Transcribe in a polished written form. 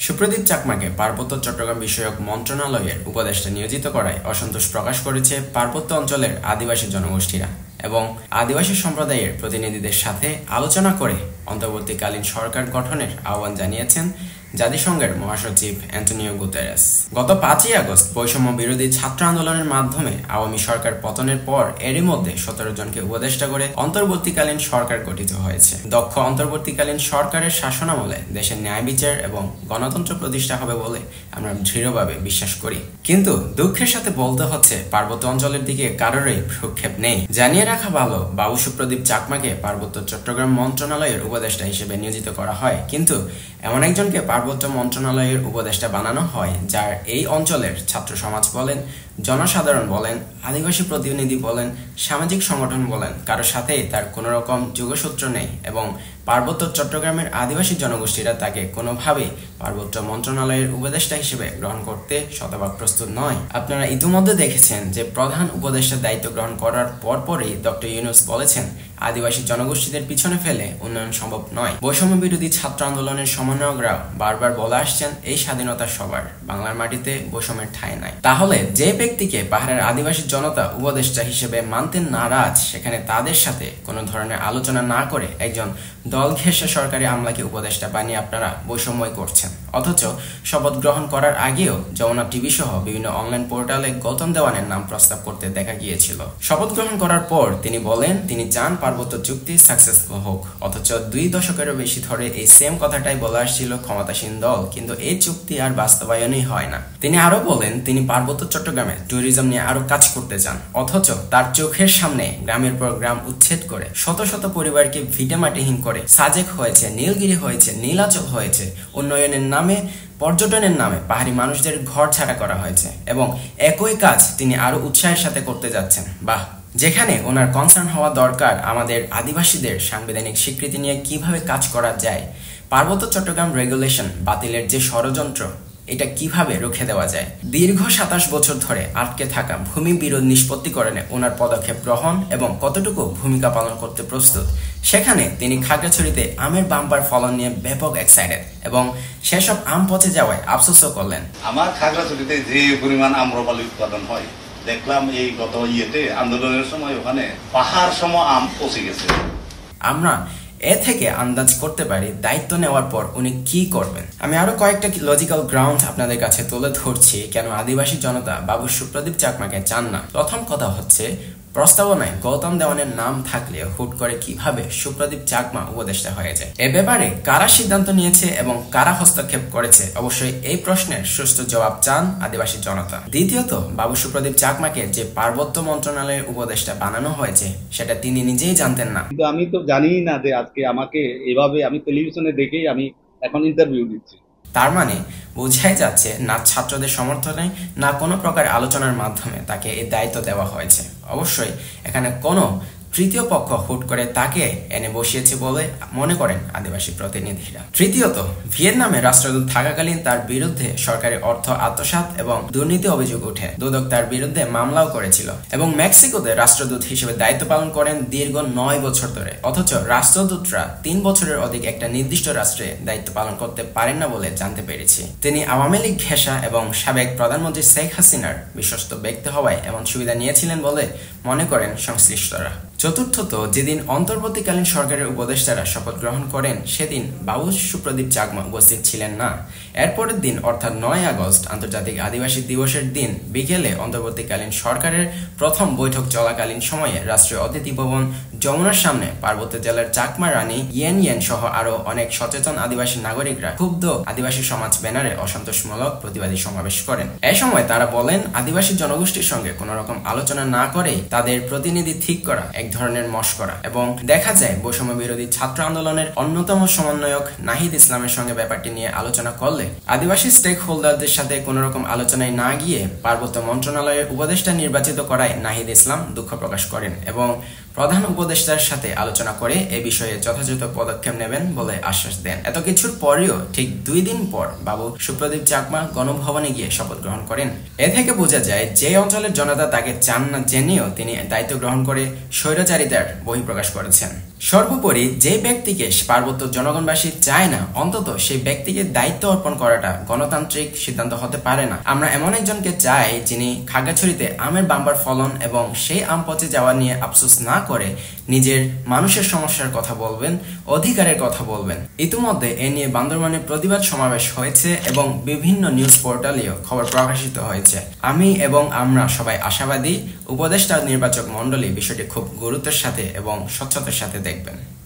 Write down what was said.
সুপ্রদীপ চাকমাকে পার্বত্য চট্টগ্রাম বিষয়ক মন্ত্রণালয়ের উপদেষ্টা নিয়োজিত করায় অসন্তোষ প্রকাশ করেছে পার্বত্য অঞ্চলের আদিবাসী জনগোষ্ঠীরা এবং আদিবাসী সম্প্রদায়ের প্রতিনিধিদের সাথে আলোচনা করে অন্তর্বর্তীকালীন সরকার গঠনের আহ্বান জানিয়েছেন জাতিসংঘের মহাসচিব অ্যান্টোনিও গুতেরেস। গত 5ই আগস্ট বৈষম্য বিরোধী ছাত্র আন্দোলনের মাধ্যমে আওয়ামী সরকার পতনের পর এরই মধ্যে 17 জনকে উপদেষ্টা করে অন্তর্বর্তীকালীন সরকার গঠিত হয়েছে। দক্ষ অন্তর্বর্তীকালীন সরকারের শাসনামলে দেশের ন্যায় বিচার এবং গণতন্ত্র প্রতিষ্ঠা হবে বলে আমরা দৃঢ়ভাবে বিশ্বাস করি। কিন্তু দুঃখের সাথে বলতে হচ্ছে পার্বত্য অঞ্চলের দিকে কারোরই ভ্রুক্ষেপ নেই। জানিয়ে রাখা ভালো, বাবু সুপ্রদীপ চাকমাকে পার্বত্য চট্টগ্রাম মন্ত্রণালয়ের উপদেষ্টা হিসেবে নিয়োজিত করা হয়, কিন্তু এমন একজনকে পার্বত্য মন্ত্রণালয়ের উপদেষ্টা বানানো হয় যার এই অঞ্চলের ছাত্র সমাজ বলেন, জনসাধারণ বলেন, আদিবাসী প্রতিনিধি বলেন, সামাজিক সংগঠন বলেন, কারোর সাথেই তার কোনো রকম যোগসূত্র নেই এবং পার্বত্য চট্টগ্রামের আদিবাসী জনগোষ্ঠীরা তাকে কোনোভাবেই পার্বত্য মন্ত্রণালয়ের উপদেষ্টা হিসেবে গ্রহণ করতে শতভাগ প্রস্তুত নয়। আপনারা ইতিমধ্যে দেখেছেন যে প্রধান উপদেষ্টার দায়িত্ব গ্রহণ করার পরপরই ডক্টর ইউনূস বলেছেন আদিবাসী জনগোষ্ঠীদের পিছনে ফেলে উন্নয়ন সম্ভব নয়। বৈষম্য বিরোধী ছাত্র আন্দোলনের সমন্বয়করা বারবার বলে আসছেন এই স্বাধীনতা সবার, বাংলার মাটিতে বৈষম্যের ঠাঁই নাই। তাহলে যে ব্যক্তিকে পাহাড়ের আদিবাসী জনতা উপদেষ্টা হিসেবে মানতে নারাজ, সেখানে তাদের সাথে কোনো ধরনের আলোচনা না করে একজন দল ঘেঁষে সরকারি আমলাকে উপদেষ্টা বানিয়ে আপনারা বৈষম্যই করছেন। অথচ শপথ গ্রহণ করার আগেও যমুনা টিভি সহ বিভিন্ন অনলাইন পোর্টালে গৌতম দেওয়ানের নাম প্রস্তাব করতে দেখা গিয়েছিল। শপথ গ্রহণ করার পর তিনি বলেন তিনি চান পার্বত্য চুক্তি সাকসেসফুল হোক, অথচ 2 দশকেরও বেশি ধরে এই সেম কথাটাই বলে আসছিল ক্ষমতাসীন দল, কিন্তু এই চুক্তি আর বাস্তবায়নই হয় না। তিনি আরো বলেন তিনি পার্বত্য চট্টগ্রামে ট্যুরিজম নিয়ে আরো কাজ করতে চান, অথচ তার চোখের সামনে গ্রামের পর গ্রাম উচ্ছেদ করে শত শত পরিবারকে ভিটেমাটিহীন করে সাজেক হয়েছে, নীলগিরি হয়েছে, নীলাচল হয়েছে, উন্নয়নের নামে পর্যটনের নামে পাহাড়ি মানুষদের ঘর ছাড়া করা হয়েছে এবং একই কাজ তিনি আরো উৎসাহের সাথে করতে যাচ্ছেন। বাহ! যেখানে ওনার কনসার্ন হওয়া দরকার আমাদের আদিবাসীদের সাংবিধানিক স্বীকৃতি নিয়ে কিভাবে কাজ করা যায়, পার্বত্য চট্টগ্রাম রেগুলেশন বাতিলের যে ষড়যন্ত্র এটা কিভাবে রুখে দেওয়া যায়, দীর্ঘ 27 বছর ধরে আটকে থাকা ভূমি বিরোধ নিষ্পত্তিকরণে ওনার পদক্ষেপ গ্রহণ এবং কতটুকু ভূমিকা পালন করতে প্রস্তুত, সেখানে তিনি খাগড়াছড়িতে আমের বাম্পার ফলন নিয়ে ব্যাপক এক্সাইটেড এবং সেসব আম পচে যাওয়ায় আফসোসও করলেন। আমার খাগড়াছড়িতে যে পরিমাণ আম্রপালি উৎপাদন হয় দেখলাম এই গত আন্দোলনের সময় ওখানে পাহাড় সম আম পচে গেছে। আমরা এ থেকে আন্দাজ করতে পারি দায়িত্ব নেওয়ার পর উনি কি করবেন। আমি আরো কয়েকটা লজিক্যাল গ্রাউন্ড আপনাদের কাছে তুলে ধরছি কেন আদিবাসী জনতা বাবু সুপ্রদীপ চাকমাকে চান না। প্রথম কথা হচ্ছে, প্রস্তাবনায় গৌতম দেওয়ানের নাম থাকলে হুট করে কিভাবে সুপ্রদীপ চাকমা উপদেষ্টা হয়ে যায়? এ ব্যাপারে কারা সিদ্ধান্ত নিয়েছে এবং কারা হস্তক্ষেপ করেছে, অবশ্যই এই প্রশ্নের সুষ্ঠু জবাব চান আদিবাসী জনতা। দ্বিতীয়ত, বাবু সুপ্রদীপ চাকমাকে যে পার্বত্য মন্ত্রণালয়ের উপদেষ্টা বানানো হয়েছে সেটা তিনি নিজেই জানতেন না। কিন্তু আমি তো জানিই না যে আজকে আমাকে এভাবে আমি টেলিভিশনে দেখেই আমি এখন ইন্টারভিউ দিচ্ছি। তার মানে বোঝাই যাচ্ছে না ছাত্রদের সমর্থনে না কোনো প্রকার আলোচনার মাধ্যমে তাকে এই দায়িত্ব দেওয়া হয়েছে। অবশ্যই এখানে কোনো তৃতীয় পক্ষ হুট করে তাকে এনে বসিয়েছে বলে মনে করেন আদিবাসী প্রতিনিধিরা। তৃতীয়ত, ভিয়েতনামে রাষ্ট্রদূত থাকাকালীন তার বিরুদ্ধে সরকারি অর্থ আত্মসাৎ এবং দুর্নীতি অভিযোগ ওঠে। দুদক তার বিরুদ্ধে মামলাও করেছিল এবং মেক্সিকোতে রাষ্ট্রদূত হিসেবে দায়িত্ব পালন করেন দীর্ঘ 9 বছর ধরে। অথচ রাষ্ট্রদূতরা 3 বছরের অধিক একটা নির্দিষ্ট রাষ্ট্রে দায়িত্ব পালন করতে পারেন না বলে জানতে পেরেছি। তিনি আওয়ামী লীগ ঘেঁষা এবং সাবেক প্রধানমন্ত্রী শেখ হাসিনার বিশ্বস্ত ব্যক্তি হওয়ায় এমন সুবিধা নিয়েছিলেন বলে মনে করেন সংশ্লিষ্টরা। চতুর্থত, যেদিন অন্তর্বর্তীকালীন সরকারের উপদেষ্টারা শপথ গ্রহণ করেন সেদিন বাবু সুপ্রদীপ চাকমা উপস্থিত ছিলেন না। এরপরের দিন অর্থাৎ 9 আগস্ট আন্তর্জাতিক আদিবাসী দিবসের দিন বিকেলে অন্তর্বর্তীকালীন সরকারের প্রথম বৈঠক চলাকালীন সময়ে রাষ্ট্রীয় অতিথি ভবন যমুনার সামনে পার্বত্য জেলার চাকমা রানী ইয়েন সহ আরো অনেক সচেতন আদিবাসী নাগরিকরা ক্ষুব্ধ আদিবাসী সমাজ ব্যানারে অসন্তোষমূলক প্রতিবাদী সমাবেশ করেন। এই সময় তারা বলেন আদিবাসী জনগোষ্ঠীর সঙ্গে কোন রকম আলোচনা না করেই তাদের প্রতিনিধি ঠিক করা এক ধরনের মশকরা এবং দেখা যায় বৈষম্য বিরোধী ছাত্র আন্দোলনের অন্যতম সমন্বয়ক নাহিদ ইসলামের সঙ্গে ব্যাপারটি নিয়ে আলোচনা করলে আদিবাসী স্টেক হোল্ডারদের সাথে কোন রকম আলোচনায় না গিয়ে পার্বত্য মন্ত্রণালয়ের উপদেষ্টা নির্বাচিত করায় নাহিদ ইসলাম দুঃখ প্রকাশ করেন এবং প্রধান উপদেষ্টার সাথে আলোচনা করে এ বিষয়ে যথাযথ পদক্ষেপ নেবেন বলে আশ্বাস দেন। এত কিছুর পরেও ঠিক 2 দিন পর বাবু সুপ্রদীপ চাকমা গণভবনে গিয়ে শপথ গ্রহণ করেন। এ থেকে বোঝা যায় যে অঞ্চলের জনতা তাকে চান না জেনেও তিনি দায়িত্ব গ্রহণ করে স্বৈরাচারিতার বহিঃপ্রকাশ করেছেন। সর্বোপরি যে ব্যক্তিকে পার্বত্য জনগণবাসী চায় না, অন্তত সেই ব্যক্তিকে দায়িত্ব অর্পণ করাটা গণতান্ত্রিক সিদ্ধান্ত হতে পারে না। আমরা এমন একজনকে চাই যিনি খাগড়াছড়িতে আমের বাম্পার ফলন এবং সেই আম পচে যাওয়া নিয়ে আফসোস না করে নিজের মানুষের সমস্যার কথা বলবেন, অধিকারের কথা বলবেন। ইতিমধ্যে এ নিয়ে বান্দরবানে প্রতিবাদ সমাবেশ হয়েছে এবং বিভিন্ন নিউজ পোর্টালেও খবর প্রকাশিত হয়েছে। আমি এবং আমরা সবাই আশাবাদী উপদেষ্টা নির্বাচক মণ্ডলী বিষয়টি খুব গুরুত্বের সাথে এবং স্বচ্ছতার সাথে দেখবেন।